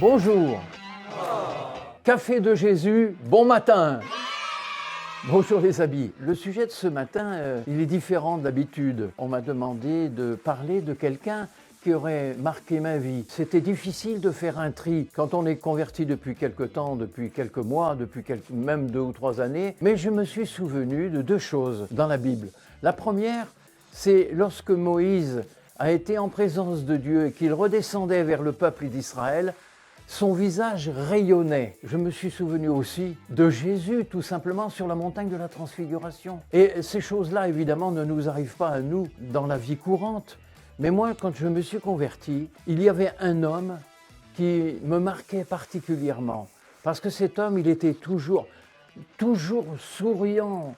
Bonjour. Café de Jésus, bon matin. Bonjour les amis. Le sujet de ce matin, il est différent d'habitude. On m'a demandé de parler de quelqu'un qui aurait marqué ma vie. C'était difficile de faire un tri quand on est converti depuis quelque temps, depuis quelques mois, même 2 ou 3 années. Mais je me suis souvenu de 2 choses dans la Bible. La première, c'est lorsque Moïse a été en présence de Dieu et qu'il redescendait vers le peuple d'Israël, son visage rayonnait. Je me suis souvenu aussi de Jésus, tout simplement, sur la montagne de la Transfiguration. Et ces choses-là, évidemment, ne nous arrivent pas à nous dans la vie courante. Mais moi, quand je me suis converti, il y avait un homme qui me marquait particulièrement. Parce que cet homme, il était toujours souriant,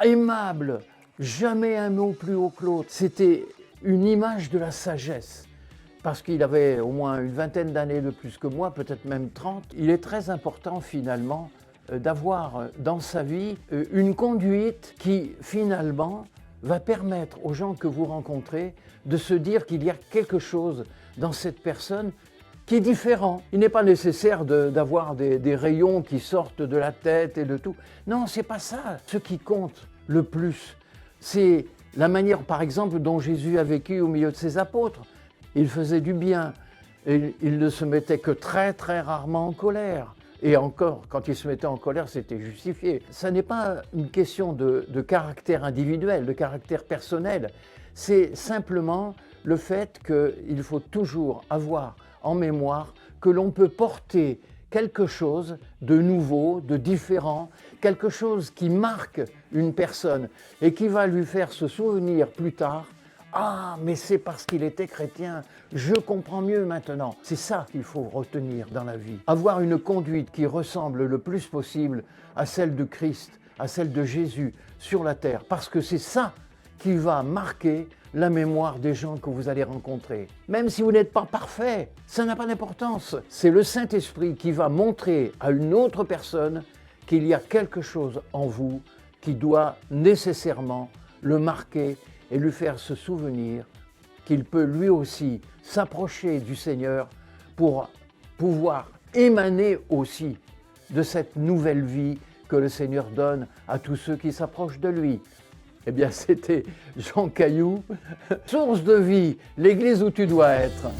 aimable, jamais un mot plus haut que l'autre. C'était une image de la sagesse. Parce qu'il avait au moins une vingtaine d'années de plus que moi, peut-être même 30. Il est très important finalement d'avoir dans sa vie une conduite qui finalement va permettre aux gens que vous rencontrez de se dire qu'il y a quelque chose dans cette personne qui est différent. Il n'est pas nécessaire d'avoir des rayons qui sortent de la tête et de tout. Non, c'est pas ça. Ce qui compte le plus, c'est la manière, par exemple, dont Jésus a vécu au milieu de ses apôtres. Il faisait du bien, et il ne se mettait que très très rarement en colère. Et encore, quand il se mettait en colère, c'était justifié. Ça n'est pas une question de caractère individuel, de caractère personnel. C'est simplement le fait qu'il faut toujours avoir en mémoire que l'on peut porter quelque chose de nouveau, de différent, quelque chose qui marque une personne et qui va lui faire se souvenir plus tard. Ah, mais c'est parce qu'il était chrétien, je comprends mieux maintenant. C'est ça qu'il faut retenir dans la vie. Avoir une conduite qui ressemble le plus possible à celle de Christ, à celle de Jésus sur la terre. Parce que c'est ça qui va marquer la mémoire des gens que vous allez rencontrer. Même si vous n'êtes pas parfait, ça n'a pas d'importance. C'est le Saint-Esprit qui va montrer à une autre personne qu'il y a quelque chose en vous qui doit nécessairement le marquer et lui faire se souvenir qu'il peut lui aussi s'approcher du Seigneur pour pouvoir émaner aussi de cette nouvelle vie que le Seigneur donne à tous ceux qui s'approchent de lui. Eh bien, c'était Jean Caillou, Source de vie, l'église où tu dois être.